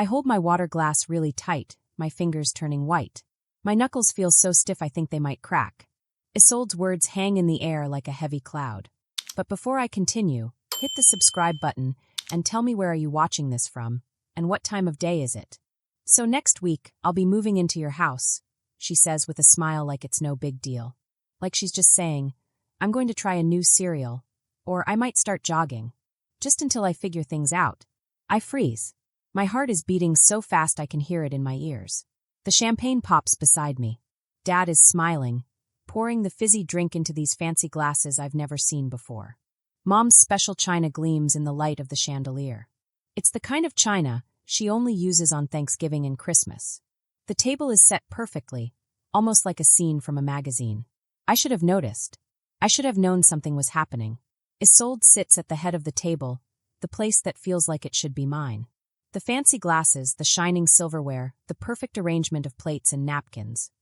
I hold my water glass really tight, my fingers turning white. My knuckles feel so stiff I think they might crack. Isolde's words hang in the air like a heavy cloud. But before I continue, hit the subscribe button and tell me where are you watching this from, and what time of day is it? So next week, I'll be moving into your house, she says with a smile like it's no big deal. Like she's just saying, I'm going to try a new cereal, or I might start jogging. Just until I figure things out. I freeze. My heart is beating so fast I can hear it in my ears. The champagne pops beside me. Dad is smiling, pouring the fizzy drink into these fancy glasses I've never seen before. Mom's special china gleams in the light of the chandelier. It's the kind of china she only uses on Thanksgiving and Christmas. The table is set perfectly, almost like a scene from a magazine. I should have noticed. I should have known something was happening. Isolde sits at the head of the table, the place that feels like it should be mine. The fancy glasses, the shining silverware, the perfect arrangement of plates and napkins.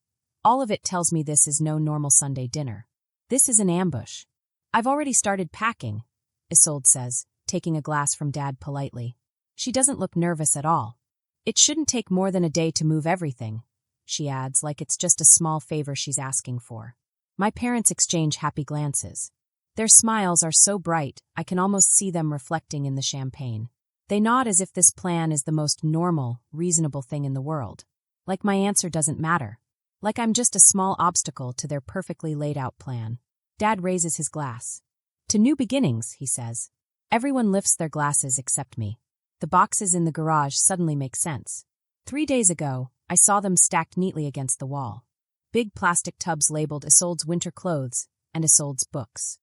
All of it tells me this is no normal Sunday dinner. This is an ambush. I've already started packing, Isolde says, taking a glass from Dad politely. She doesn't look nervous at all. It shouldn't take more than a day to move everything, she adds, like it's just a small favor she's asking for. My parents exchange happy glances. Their smiles are so bright, I can almost see them reflecting in the champagne. They nod as if this plan is the most normal, reasonable thing in the world. Like my answer doesn't matter. Like I'm just a small obstacle to their perfectly laid-out plan. Dad raises his glass. To new beginnings, he says. Everyone lifts their glasses except me. The boxes in the garage suddenly make sense. 3 days ago, I saw them stacked neatly against the wall. Big plastic tubs labeled Isolde's winter clothes and Isolde's books.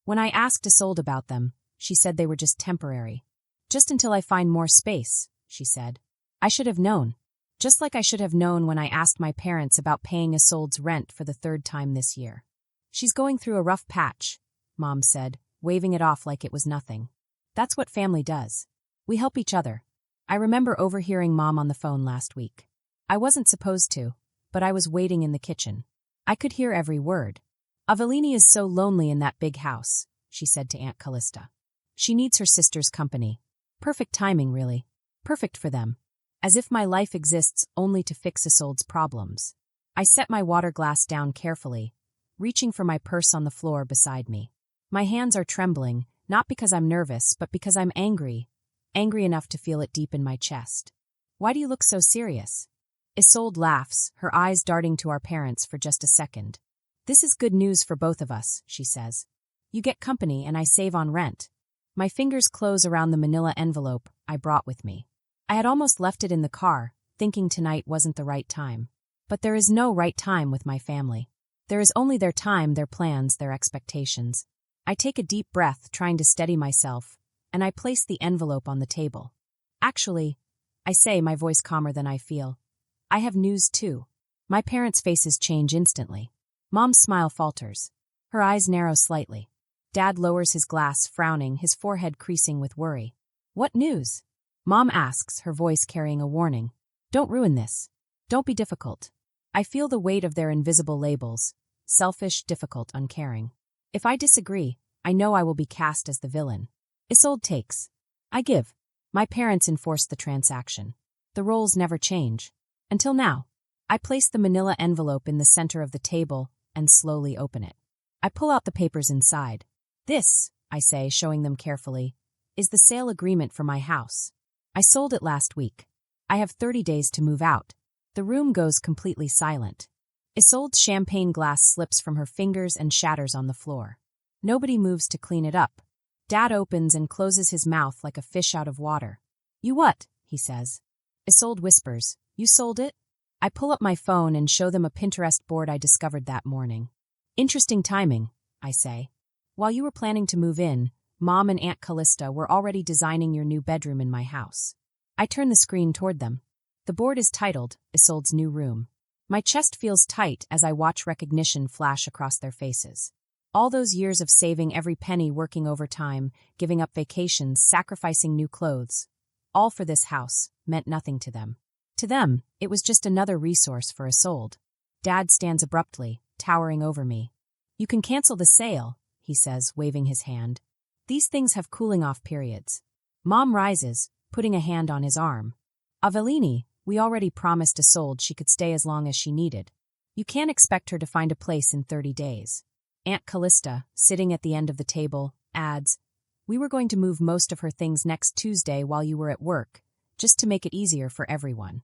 When I asked Isolde about them, she said they were just temporary. Just until I find more space, she said. I should have known. Just like I should have known when I asked my parents about paying Isolde's rent for the 3rd time this year. She's going through a rough patch, Mom said, waving it off like it was nothing. That's what family does. We help each other. I remember overhearing Mom on the phone last week. I wasn't supposed to, but I was waiting in the kitchen. I could hear every word. Avelini is so lonely in that big house, she said to Aunt Callista. She needs her sister's company. Perfect timing, really. Perfect for them. As if my life exists only to fix Isolde's problems. I set my water glass down carefully, reaching for my purse on the floor beside me. My hands are trembling, not because I'm nervous, but because I'm angry enough to feel it deep in my chest. Why do you look so serious? Isolde laughs, her eyes darting to our parents for just a second. This is good news for both of us, she says. You get company and I save on rent. My fingers close around the manila envelope I brought with me. I had almost left it in the car, thinking tonight wasn't the right time. But there is no right time with my family. There is only their time, their plans, their expectations. I take a deep breath, trying to steady myself, and I place the envelope on the table. Actually, I say, my voice calmer than I feel. I have news too. My parents' faces change instantly. Mom's smile falters. Her eyes narrow slightly. Dad lowers his glass, frowning, his forehead creasing with worry. What news? Mom asks, her voice carrying a warning. Don't ruin this. Don't be difficult. I feel the weight of their invisible labels. Selfish, difficult, uncaring. If I disagree, I know I will be cast as the villain. Isolde takes. I give. My parents enforced the transaction. The roles never change. Until now. I place the manila envelope in the center of the table and slowly open it. I pull out the papers inside. This, I say, showing them carefully, is the sale agreement for my house. I sold it last week. I have 30 days to move out. The room goes completely silent. Isolde's champagne glass slips from her fingers and shatters on the floor. Nobody moves to clean it up. Dad opens and closes his mouth like a fish out of water. You what? He says. Isolde whispers, you sold it? I pull up my phone and show them a Pinterest board I discovered that morning. Interesting timing, I say. While you were planning to move in, Mom and Aunt Callista were already designing your new bedroom in my house. I turn the screen toward them. The board is titled, Isolde's New Room. My chest feels tight as I watch recognition flash across their faces. All those years of saving every penny, working overtime, giving up vacations, sacrificing new clothes, all for this house, meant nothing to them. To them, it was just another resource for Isolde. Dad stands abruptly, towering over me. You can cancel the sale, he says, waving his hand. These things have cooling-off periods. Mom rises, putting a hand on his arm. Avellini, we already promised Isolde she could stay as long as she needed. You can't expect her to find a place in 30 days. Aunt Callista, sitting at the end of the table, adds, we were going to move most of her things next Tuesday while you were at work, just to make it easier for everyone.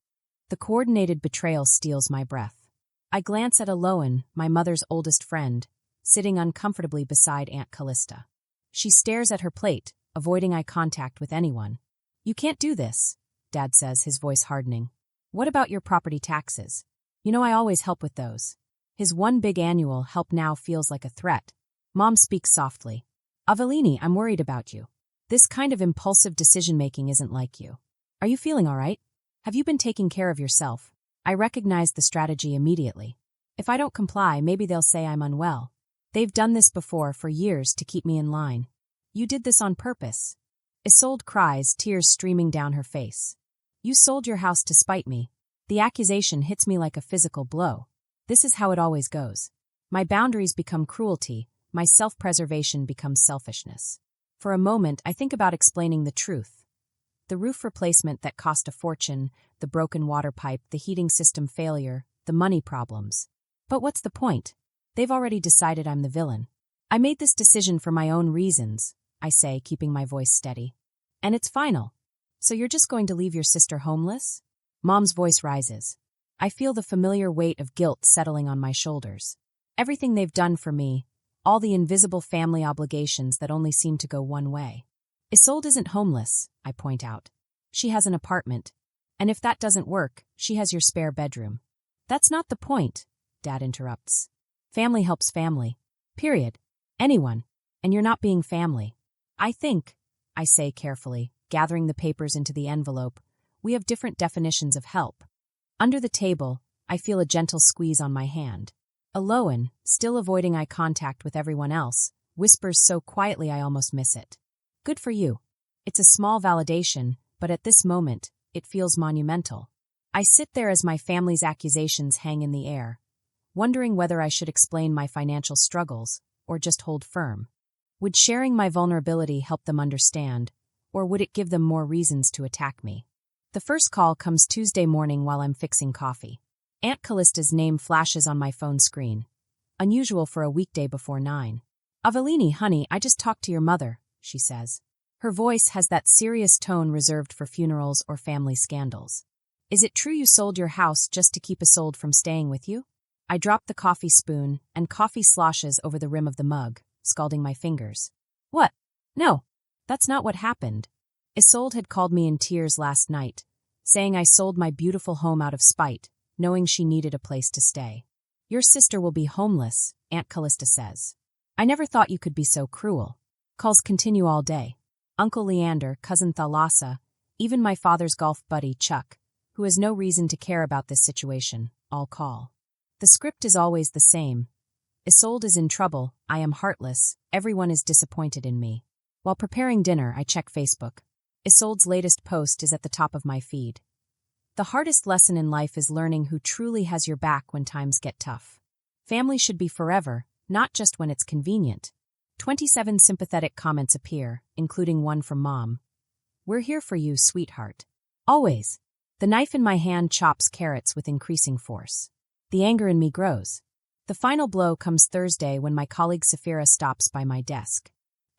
The coordinated betrayal steals my breath. I glance at Aloan, my mother's oldest friend, sitting uncomfortably beside Aunt Callista. She stares at her plate, avoiding eye contact with anyone. You can't do this, Dad says, his voice hardening. What about your property taxes? You know I always help with those. His one big annual help now feels like a threat. Mom speaks softly. Avellini, I'm worried about you. This kind of impulsive decision-making isn't like you. Are you feeling all right? Have you been taking care of yourself? I recognize the strategy immediately. If I don't comply, maybe they'll say I'm unwell. They've done this before for years to keep me in line. You did this on purpose. Isolde cries, tears streaming down her face. You sold your house to spite me. The accusation hits me like a physical blow. This is how it always goes. My boundaries become cruelty, my self-preservation becomes selfishness. For a moment, I think about explaining the truth. The roof replacement that cost a fortune, the broken water pipe, the heating system failure, the money problems. But what's the point? They've already decided I'm the villain. I made this decision for my own reasons, I say, keeping my voice steady. And it's final. So you're just going to leave your sister homeless? Mom's voice rises. I feel the familiar weight of guilt settling on my shoulders. Everything they've done for me, all the invisible family obligations that only seem to go one way. Isolde isn't homeless, I point out. She has an apartment. And if that doesn't work, she has your spare bedroom. That's not the point, Dad interrupts. Family helps family. Period. Anyone. And you're not being family. I think, I say carefully, gathering the papers into the envelope, we have different definitions of help. Under the table, I feel a gentle squeeze on my hand. Aloan, still avoiding eye contact with everyone else, whispers so quietly I almost miss it. Good for you. It's a small validation, but at this moment, it feels monumental. I sit there as my family's accusations hang in the air, wondering whether I should explain my financial struggles or just hold firm. Would sharing my vulnerability help them understand, or would it give them more reasons to attack me? The first call comes Tuesday morning while I'm fixing coffee. Aunt Callista's name flashes on my phone screen. Unusual for a weekday before 9. Avellini, honey, I just talked to your mother, she says. Her voice has that serious tone reserved for funerals or family scandals. Is it true you sold your house just to keep Isolde from staying with you? I drop the coffee spoon, and coffee sloshes over the rim of the mug, scalding my fingers. What? No, that's not what happened. Isolde had called me in tears last night, saying I sold my beautiful home out of spite, knowing she needed a place to stay. Your sister will be homeless, Aunt Callista says. I never thought you could be so cruel. Calls continue all day. Uncle Leander, cousin Thalassa, even my father's golf buddy, Chuck, who has no reason to care about this situation, all call. The script is always the same. Isolde is in trouble, I am heartless, everyone is disappointed in me. While preparing dinner, I check Facebook. Isolde's latest post is at the top of my feed. The hardest lesson in life is learning who truly has your back when times get tough. Family should be forever, not just when it's convenient. 27 sympathetic comments appear, including one from Mom. We're here for you, sweetheart. Always. The knife in my hand chops carrots with increasing force. The anger in me grows. The final blow comes Thursday when my colleague Safira stops by my desk.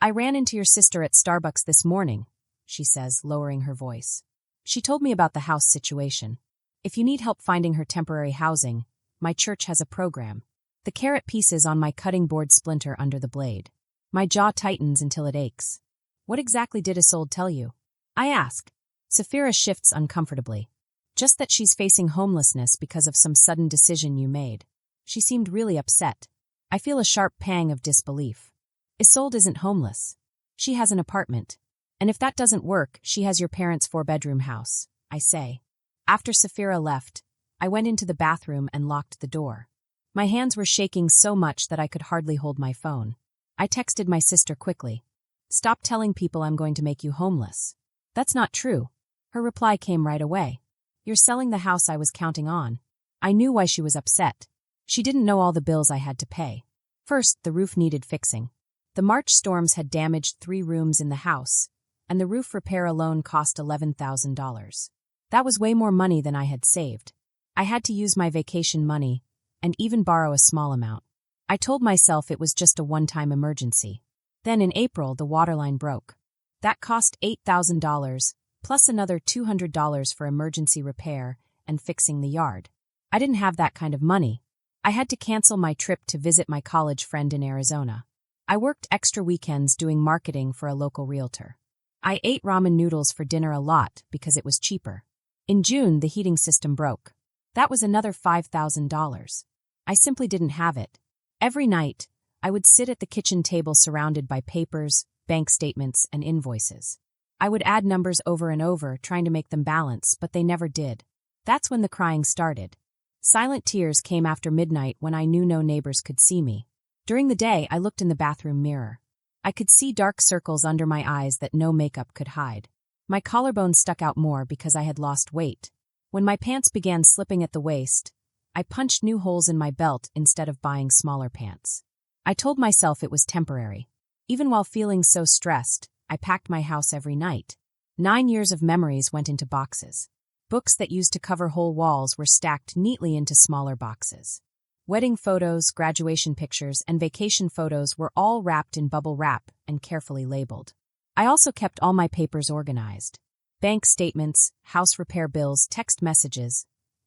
I ran into your sister at Starbucks this morning, she says, lowering her voice. She told me about the house situation. If you need help finding her temporary housing, my church has a program. The carrot pieces on my cutting board splinter under the blade. My jaw tightens until it aches. What exactly did Isolde tell you? I ask. Safira shifts uncomfortably. Just that she's facing homelessness because of some sudden decision you made. She seemed really upset. I feel a sharp pang of disbelief. Isolde isn't homeless. She has an apartment. And if that doesn't work, she has your parents' 4-bedroom house, I say. After Safira left, I went into the bathroom and locked the door. My hands were shaking so much that I could hardly hold my phone. I texted my sister quickly. Stop telling people I'm going to make you homeless. That's not true. Her reply came right away. You're selling the house I was counting on. I knew why she was upset. She didn't know all the bills I had to pay. First, the roof needed fixing. The March storms had damaged 3 rooms in the house, and the roof repair alone cost $11,000. That was way more money than I had saved. I had to use my vacation money, and even borrow a small amount. I told myself it was just a one-time emergency. Then in April, the waterline broke. That cost $8,000, plus another $200 for emergency repair and fixing the yard. I didn't have that kind of money. I had to cancel my trip to visit my college friend in Arizona. I worked extra weekends doing marketing for a local realtor. I ate ramen noodles for dinner a lot because it was cheaper. In June, the heating system broke. That was another $5,000. I simply didn't have it. Every night, I would sit at the kitchen table surrounded by papers, bank statements, and invoices. I would add numbers over and over, trying to make them balance, but they never did. That's when the crying started. Silent tears came after midnight when I knew no neighbors could see me. During the day, I looked in the bathroom mirror. I could see dark circles under my eyes that no makeup could hide. My collarbone stuck out more because I had lost weight. When my pants began slipping at the waist, I punched new holes in my belt instead of buying smaller pants. I told myself it was temporary. Even while feeling so stressed, I packed my house every night. 9 years of memories went into boxes. Books that used to cover whole walls were stacked neatly into smaller boxes. Wedding photos, graduation pictures, and vacation photos were all wrapped in bubble wrap and carefully labeled. I also kept all my papers organized. Bank statements, house repair bills, text messages.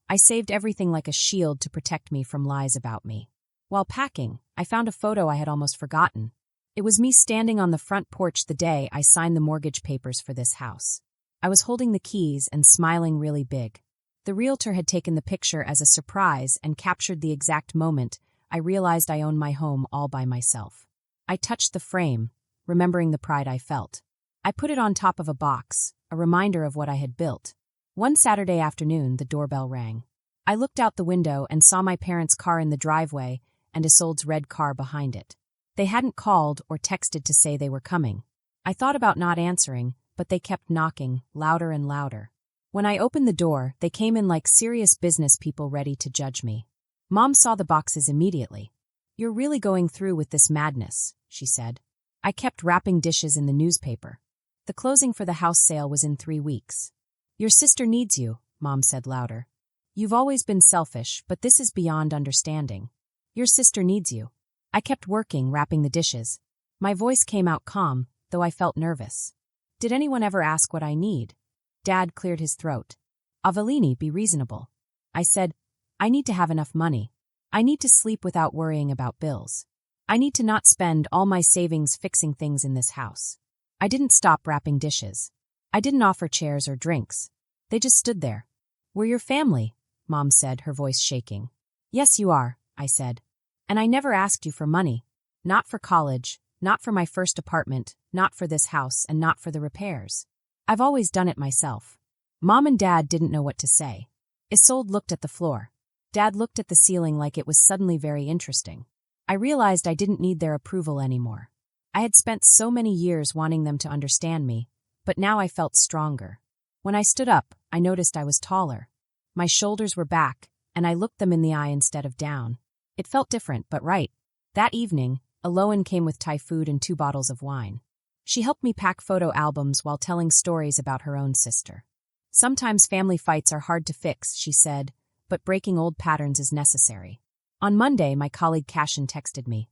I saved everything like a shield to protect me from lies about me. While packing, I found a photo I had almost forgotten. It was me standing on the front porch the day I signed the mortgage papers for this house. I was holding the keys and smiling really big. The realtor had taken the picture as a surprise and captured the exact moment I realized I owned my home all by myself. I touched the frame, remembering the pride I felt. I put it on top of a box, a reminder of what I had built. One Saturday afternoon, the doorbell rang. I looked out the window and saw my parents' car in the driveway and Isolde's red car behind it. They hadn't called or texted to say they were coming. I thought about not answering, but they kept knocking, louder and louder. When I opened the door, they came in like serious business people ready to judge me. Mom saw the boxes immediately. "You're really going through with this madness," she said. I kept wrapping dishes in the newspaper. The closing for the house sale was in 3 weeks. "Your sister needs you," Mom said louder. "You've always been selfish, but this is beyond understanding. Your sister needs you." I kept working, wrapping the dishes. My voice came out calm, though I felt nervous. "Did anyone ever ask what I need?" Dad cleared his throat. "Avellini, be reasonable." I said, "I need to have enough money. I need to sleep without worrying about bills. I need to not spend all my savings fixing things in this house." I didn't stop wrapping dishes. I didn't offer chairs or drinks. They just stood there. "We're your family," Mom said, her voice shaking. "Yes, you are," I said. "And I never asked you for money. Not for college, not for my first apartment, not for this house, and not for the repairs. I've always done it myself." Mom and Dad didn't know what to say. Isolde looked at the floor. Dad looked at the ceiling like it was suddenly very interesting. I realized I didn't need their approval anymore. I had spent so many years wanting them to understand me, but now I felt stronger. When I stood up, I noticed I was taller. My shoulders were back, and I looked them in the eye instead of down. It felt different, but right. That evening, Aloan came with Thai food and 2 bottles of wine. She helped me pack photo albums while telling stories about her own sister. "Sometimes family fights are hard to fix," she said, "but breaking old patterns is necessary." On Monday, my colleague Cashin texted me.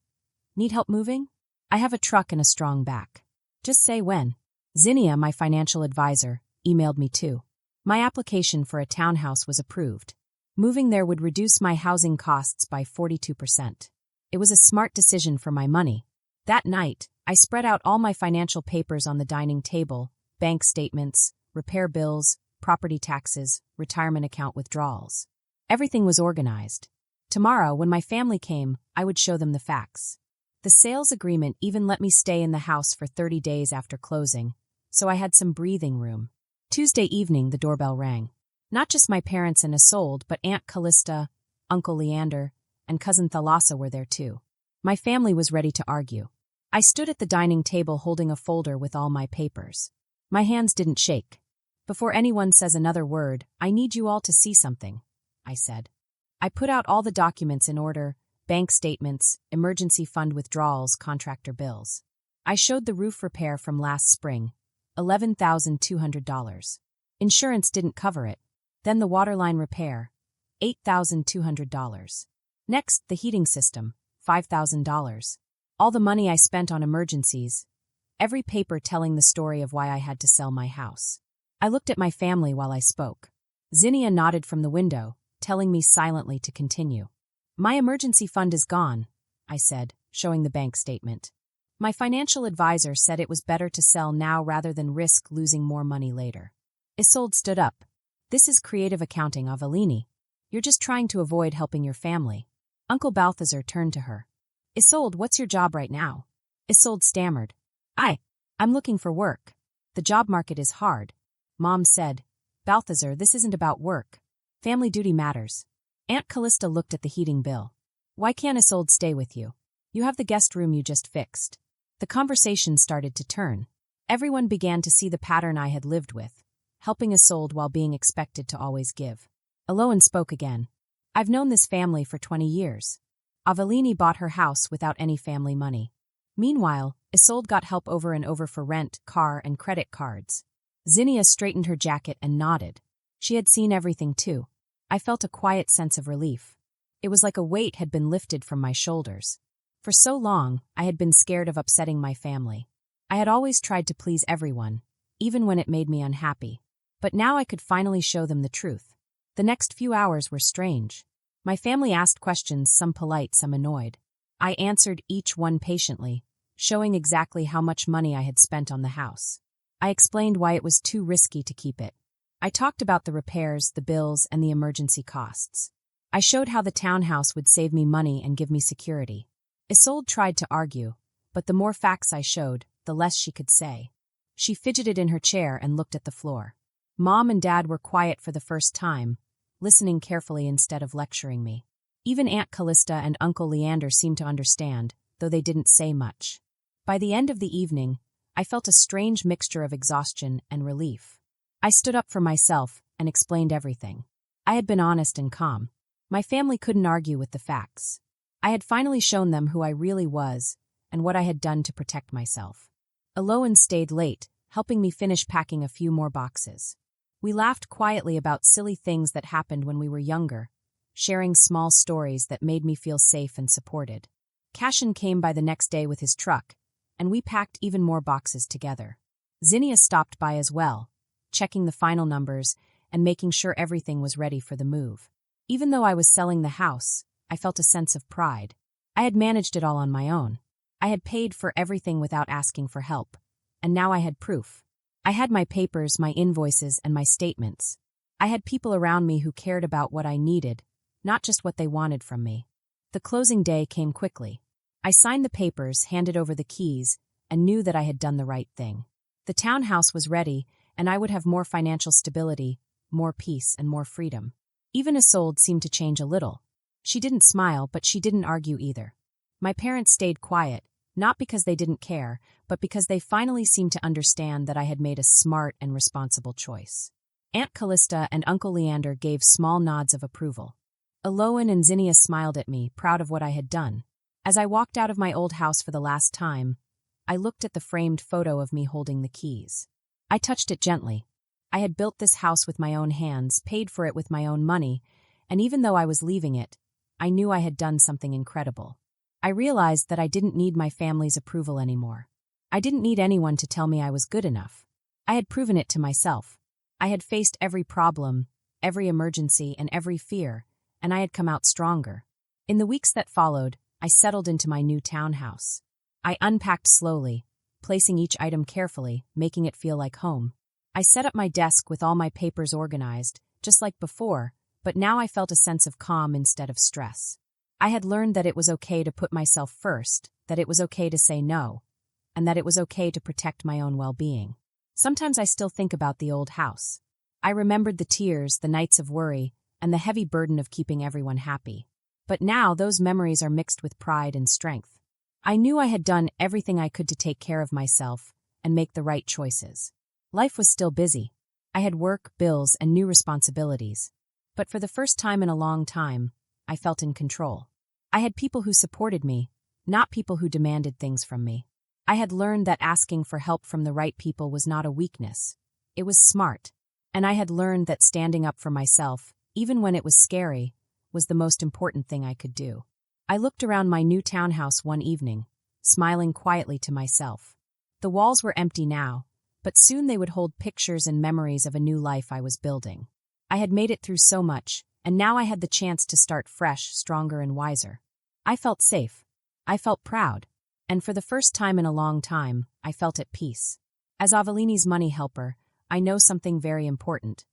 "Need help moving? I have a truck and a strong back. Just say when." Zinnia, my financial advisor, emailed me too. My application for a townhouse was approved. Moving there would reduce my housing costs by 42%. It was a smart decision for my money. That night, I spread out all my financial papers on the dining table: bank statements, repair bills, property taxes, retirement account withdrawals. Everything was organized. Tomorrow, when my family came, I would show them the facts. The sales agreement even let me stay in the house for 30 days after closing, so I had some breathing room. Tuesday evening, the doorbell rang. Not just my parents and Isolde, but Aunt Callista, Uncle Leander, and Cousin Thalassa were there too. My family was ready to argue. I stood at the dining table holding a folder with all my papers. My hands didn't shake. "Before anyone says another word, I need you all to see something," I said. I put out all the documents in order: bank statements, emergency fund withdrawals, contractor bills. I showed the roof repair from last spring, $11,200. Insurance didn't cover it. Then the waterline repair, $8,200. Next, the heating system, $5,000. All the money I spent on emergencies. Every paper telling the story of why I had to sell my house. I looked at my family while I spoke. Zinnia nodded from the window, telling me silently to continue. My emergency fund is gone, I said, showing the bank statement. My financial advisor said it was better to sell now rather than risk losing more money later. Isolde stood up. This is creative accounting, Avellini. You're just trying to avoid helping your family. Uncle Balthazar turned to her. Isolde, what's your job right now? Isolde stammered. I'm looking for work. The job market is hard. Mom said. Balthazar, this isn't about work. Family duty matters. Aunt Callista looked at the heating bill. Why can't Isolde stay with you? You have the guest room you just fixed. The conversation started to turn. Everyone began to see the pattern I had lived with, helping Isolde while being expected to always give. Eloane spoke again. I've known this family for 20 years. Avellini bought her house without any family money. Meanwhile, Isolde got help over and over for rent, car, and credit cards. Zinnia straightened her jacket and nodded. She had seen everything too. I felt a quiet sense of relief. It was like a weight had been lifted from my shoulders. For so long, I had been scared of upsetting my family. I had always tried to please everyone, even when it made me unhappy. But now I could finally show them the truth. The next few hours were strange. My family asked questions, some polite, some annoyed. I answered each one patiently, showing exactly how much money I had spent on the house. I explained why it was too risky to keep it. I talked about the repairs, the bills, and the emergency costs. I showed how the townhouse would save me money and give me security. Isolde tried to argue, but the more facts I showed, the less she could say. She fidgeted in her chair and looked at the floor. Mom and Dad were quiet for the first time, listening carefully instead of lecturing me. Even Aunt Callista and Uncle Leander seemed to understand, though they didn't say much. By the end of the evening, I felt a strange mixture of exhaustion and relief. I stood up for myself and explained everything. I had been honest and calm. My family couldn't argue with the facts. I had finally shown them who I really was and what I had done to protect myself. Eloane stayed late, helping me finish packing a few more boxes. We laughed quietly about silly things that happened when we were younger, sharing small stories that made me feel safe and supported. Cashin came by the next day with his truck, and we packed even more boxes together. Zinnia stopped by as well, checking the final numbers and making sure everything was ready for the move. Even though I was selling the house, I felt a sense of pride. I had managed it all on my own. I had paid for everything without asking for help, and now I had proof. I had my papers, my invoices, and my statements. I had people around me who cared about what I needed, not just what they wanted from me. The closing day came quickly. I signed the papers, handed over the keys, and knew that I had done the right thing. The townhouse was ready, and I would have more financial stability, more peace, and more freedom. Even Isolde seemed to change a little. She didn't smile, but she didn't argue either. My parents stayed quiet, not because they didn't care, but because they finally seemed to understand that I had made a smart and responsible choice. Aunt Callista and Uncle Leander gave small nods of approval. Eloane and Zinnia smiled at me, proud of what I had done. As I walked out of my old house for the last time, I looked at the framed photo of me holding the keys. I touched it gently. I had built this house with my own hands, paid for it with my own money, and even though I was leaving it, I knew I had done something incredible. I realized that I didn't need my family's approval anymore. I didn't need anyone to tell me I was good enough. I had proven it to myself. I had faced every problem, every emergency, and every fear, and I had come out stronger. In the weeks that followed, I settled into my new townhouse. I unpacked slowly, placing each item carefully, making it feel like home. I set up my desk with all my papers organized, just like before, but now I felt a sense of calm instead of stress. I had learned that it was okay to put myself first, that it was okay to say no, and that it was okay to protect my own well-being. Sometimes I still think about the old house. I remembered the tears, the nights of worry, and the heavy burden of keeping everyone happy. But now those memories are mixed with pride and strength. I knew I had done everything I could to take care of myself and make the right choices. Life was still busy. I had work, bills, and new responsibilities. But for the first time in a long time, I felt in control. I had people who supported me, not people who demanded things from me. I had learned that asking for help from the right people was not a weakness. It was smart. And I had learned that standing up for myself, even when it was scary, was the most important thing I could do. I looked around my new townhouse one evening, smiling quietly to myself. The walls were empty now, but soon they would hold pictures and memories of a new life I was building. I had made it through so much, and now I had the chance to start fresh, stronger and wiser. I felt safe. I felt proud. And for the first time in a long time, I felt at peace. As Avellini's money helper, I know something very important.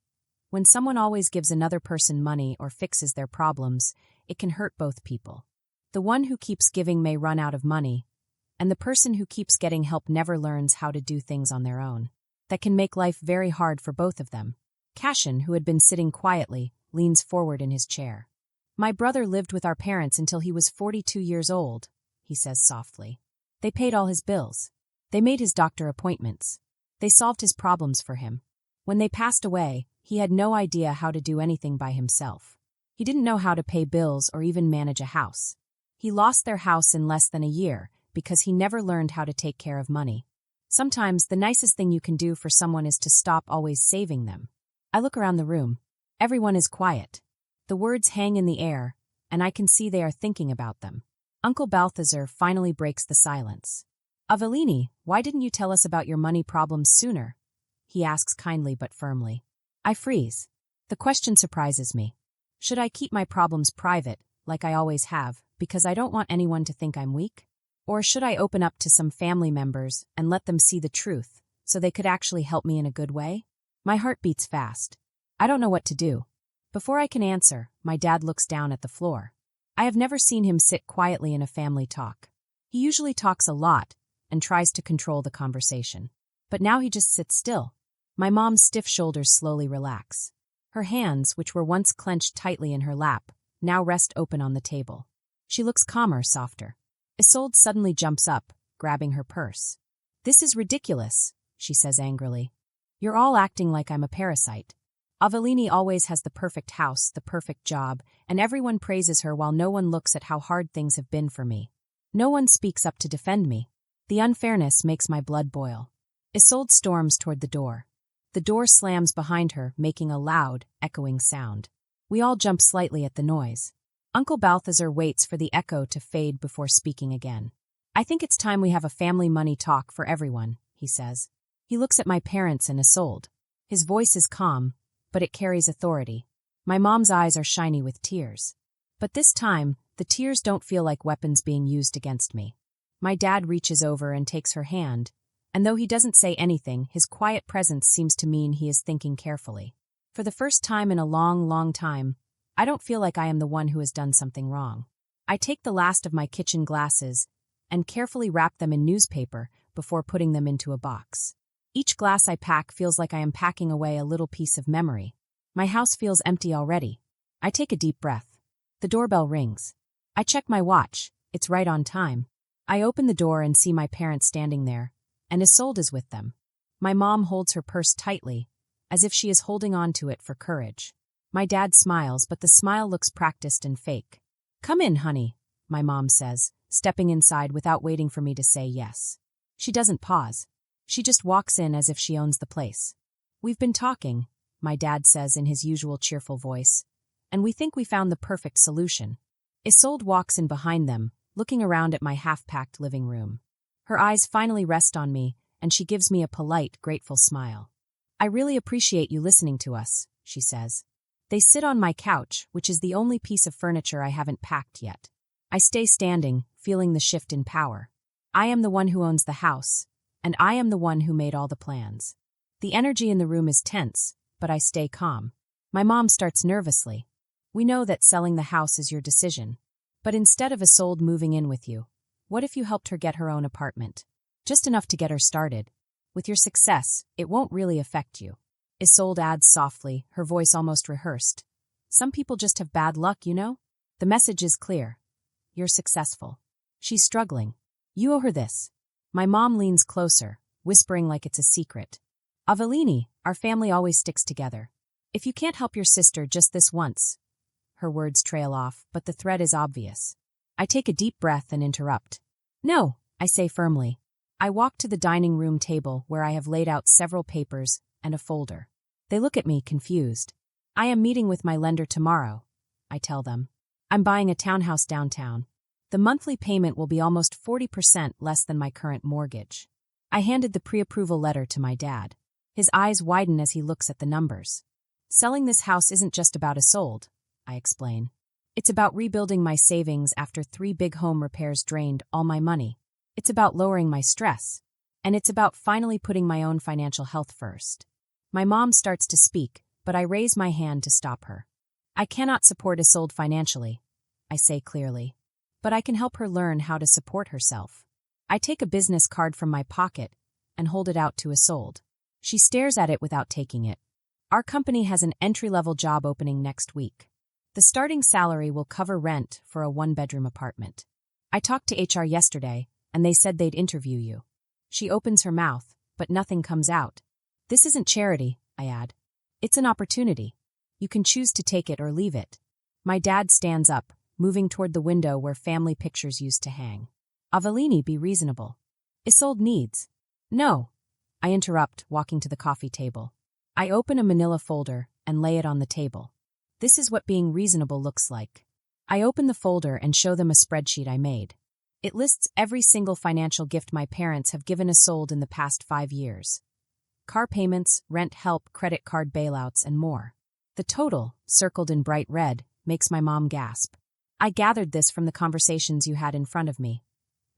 When someone always gives another person money or fixes their problems, it can hurt both people. The one who keeps giving may run out of money, and the person who keeps getting help never learns how to do things on their own. That can make life very hard for both of them. Cashin, who had been sitting quietly, leans forward in his chair. My brother lived with our parents until he was 42 years old, he says softly. They paid all his bills. They made his doctor appointments. They solved his problems for him. When they passed away, he had no idea how to do anything by himself. He didn't know how to pay bills or even manage a house. He lost their house in less than a year because he never learned how to take care of money. Sometimes the nicest thing you can do for someone is to stop always saving them. I look around the room. Everyone is quiet. The words hang in the air, and I can see they are thinking about them. Uncle Balthazar finally breaks the silence. Avellini, why didn't you tell us about your money problems sooner? He asks kindly but firmly. I freeze. The question surprises me. Should I keep my problems private, like I always have, because I don't want anyone to think I'm weak? Or should I open up to some family members and let them see the truth, so they could actually help me in a good way? My heart beats fast. I don't know what to do. Before I can answer, my dad looks down at the floor. I have never seen him sit quietly in a family talk. He usually talks a lot and tries to control the conversation. But now he just sits still. My mom's stiff shoulders slowly relax. Her hands, which were once clenched tightly in her lap, now rest open on the table. She looks calmer, softer. Isolde suddenly jumps up, grabbing her purse. This is ridiculous, she says angrily. You're all acting like I'm a parasite. Avellini always has the perfect house, the perfect job, and everyone praises her while no one looks at how hard things have been for me. No one speaks up to defend me. The unfairness makes my blood boil. Isolde storms toward the door. The door slams behind her, making a loud, echoing sound. We all jump slightly at the noise. Uncle Balthazar waits for the echo to fade before speaking again. I think it's time we have a family money talk for everyone, he says. He looks at my parents and Isolde. His voice is calm, but it carries authority. My mom's eyes are shiny with tears. But this time, the tears don't feel like weapons being used against me. My dad reaches over and takes her hand, and though he doesn't say anything, his quiet presence seems to mean he is thinking carefully. For the first time in a long, long time, I don't feel like I am the one who has done something wrong. I take the last of my kitchen glasses and carefully wrap them in newspaper before putting them into a box. Each glass I pack feels like I am packing away a little piece of memory. My house feels empty already. I take a deep breath. The doorbell rings. I check my watch. It's right on time. I open the door and see my parents standing there, and Isolde is with them. My mom holds her purse tightly, as if she is holding on to it for courage. My dad smiles, but the smile looks practiced and fake. Come in, honey, my mom says, stepping inside without waiting for me to say yes. She doesn't pause. She just walks in as if she owns the place. We've been talking, my dad says in his usual cheerful voice, and we think we found the perfect solution. Isolde walks in behind them, looking around at my half-packed living room. Her eyes finally rest on me, and she gives me a polite, grateful smile. I really appreciate you listening to us, she says. They sit on my couch, which is the only piece of furniture I haven't packed yet. I stay standing, feeling the shift in power. I am the one who owns the house, and I am the one who made all the plans. The energy in the room is tense, but I stay calm. My mom starts nervously. We know that selling the house is your decision. But instead of Isolde moving in with you, what if you helped her get her own apartment? Just enough to get her started. With your success, it won't really affect you. Isolde adds softly, her voice almost rehearsed. Some people just have bad luck, you know? The message is clear. You're successful. She's struggling. You owe her this. My mom leans closer, whispering like it's a secret. Avellini, our family always sticks together. If you can't help your sister just this once. Her words trail off, but the thread is obvious. I take a deep breath and interrupt. No, I say firmly. I walk to the dining room table where I have laid out several papers and a folder. They look at me, confused. I am meeting with my lender tomorrow, I tell them. I'm buying a townhouse downtown. The monthly payment will be almost 40% less than my current mortgage. I handed the pre-approval letter to my dad. His eyes widen as he looks at the numbers. Selling this house isn't just about Isolde, I explain. It's about rebuilding my savings after 3 big home repairs drained all my money. It's about lowering my stress. And it's about finally putting my own financial health first. My mom starts to speak, but I raise my hand to stop her. I cannot support Isolde financially, I say clearly. But I can help her learn how to support herself. I take a business card from my pocket and hold it out to Isolde. She stares at it without taking it. Our company has an entry-level job opening next week. The starting salary will cover rent for a 1-bedroom apartment. I talked to HR yesterday, and they said they'd interview you. She opens her mouth, but nothing comes out. This isn't charity, I add. It's an opportunity. You can choose to take it or leave it. My dad stands up, moving toward the window where family pictures used to hang. Avellini, be reasonable. Isolde needs. No. I interrupt, walking to the coffee table. I open a manila folder and lay it on the table. This is what being reasonable looks like. I open the folder and show them a spreadsheet I made. It lists every single financial gift my parents have given Isolde in the past 5 years. Car payments, rent help, credit card bailouts, and more. The total, circled in bright red, makes my mom gasp. I gathered this from the conversations you had in front of me.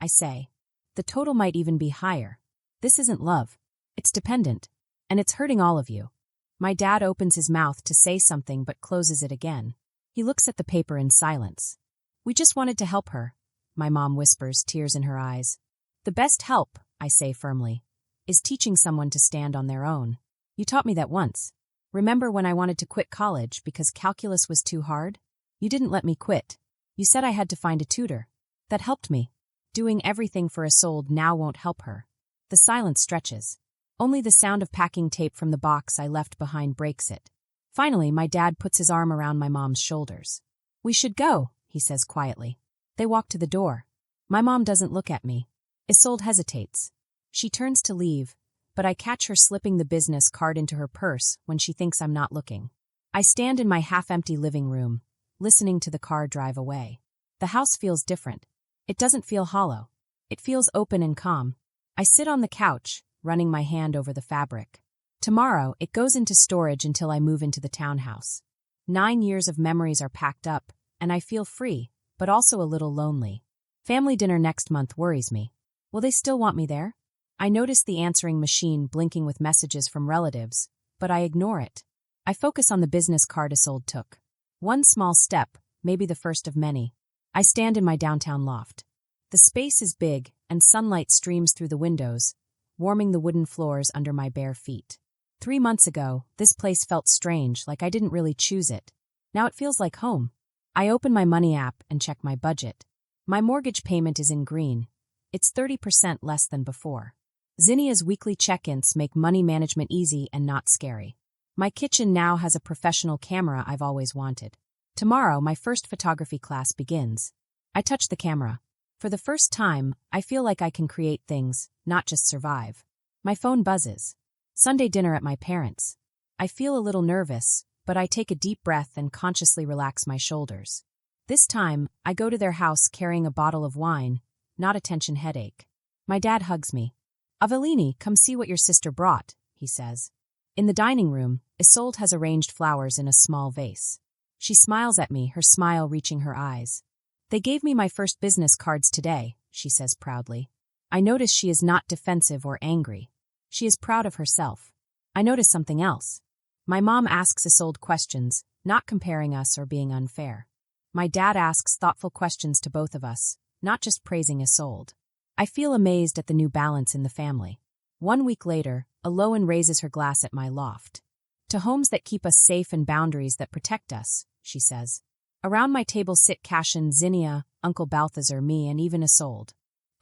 I say. The total might even be higher. This isn't love. It's dependent. And it's hurting all of you. My dad opens his mouth to say something but closes it again. He looks at the paper in silence. We just wanted to help her, my mom whispers, tears in her eyes. The best help, I say firmly, is teaching someone to stand on their own. You taught me that once. Remember when I wanted to quit college because calculus was too hard? You didn't let me quit. You said I had to find a tutor. That helped me. Doing everything for Isolde now won't help her. The silence stretches. Only the sound of packing tape from the box I left behind breaks it. Finally, my dad puts his arm around my mom's shoulders. We should go, he says quietly. They walk to the door. My mom doesn't look at me. Isolde hesitates. She turns to leave, but I catch her slipping the business card into her purse when she thinks I'm not looking. I stand in my half-empty living room, listening to the car drive away. The house feels different. It doesn't feel hollow. It feels open and calm. I sit on the couch, running my hand over the fabric. Tomorrow, it goes into storage until I move into the townhouse. 9 years of memories are packed up, and I feel free, but also a little lonely. Family dinner next month worries me. Will they still want me there? I notice the answering machine blinking with messages from relatives, but I ignore it. I focus on the business card Isolde took. One small step, maybe the first of many. I stand in my downtown loft. The space is big, and sunlight streams through the windows, warming the wooden floors under my bare feet. 3 months ago, this place felt strange, like I didn't really choose it. Now it feels like home. I open my money app and check my budget. My mortgage payment is in green. It's 30% less than before. Zinnia's weekly check-ins make money management easy and not scary. My kitchen now has a professional camera I've always wanted. Tomorrow, my first photography class begins. I touch the camera. For the first time, I feel like I can create things, not just survive. My phone buzzes. Sunday dinner at my parents'. I feel a little nervous, but I take a deep breath and consciously relax my shoulders. This time, I go to their house carrying a bottle of wine, not a tension headache. My dad hugs me. Avellini, come see what your sister brought, he says. In the dining room, Isolde has arranged flowers in a small vase. She smiles at me, her smile reaching her eyes. They gave me my first business cards today, she says proudly. I notice she is not defensive or angry. She is proud of herself. I notice something else. My mom asks Isolde questions, not comparing us or being unfair. My dad asks thoughtful questions to both of us, not just praising Isolde. I feel amazed at the new balance in the family. 1 week later, Aloan raises her glass at my loft. To homes that keep us safe and boundaries that protect us, she says. Around my table sit Cashin, Zinnia, Uncle Balthazar, me, and even Isolde.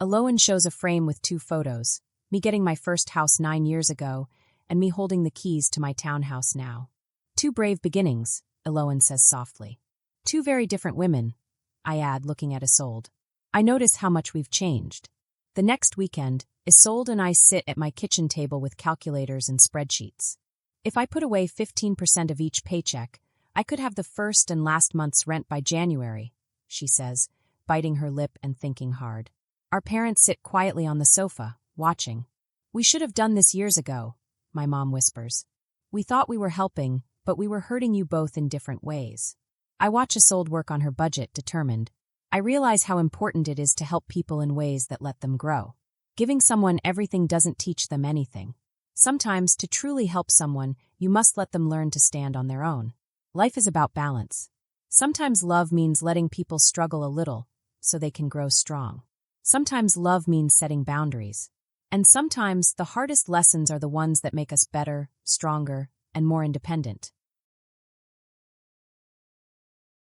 Aloan shows a frame with 2 photos, me getting my first house 9 years ago, and me holding the keys to my townhouse now. 2 brave beginnings, Aloan says softly. 2 very different women, I add, looking at Isolde. I notice how much we've changed. The next weekend, Isolde and I sit at my kitchen table with calculators and spreadsheets. If I put away 15% of each paycheck, I could have the first and last month's rent by January, she says, biting her lip and thinking hard. Our parents sit quietly on the sofa, watching. We should have done this years ago, my mom whispers. We thought we were helping, but we were hurting you both in different ways. I watch Isolde work on her budget, determined. I realize how important it is to help people in ways that let them grow. Giving someone everything doesn't teach them anything. Sometimes, to truly help someone, you must let them learn to stand on their own. Life is about balance. Sometimes love means letting people struggle a little, so they can grow strong. Sometimes love means setting boundaries. And sometimes the hardest lessons are the ones that make us better, stronger, and more independent.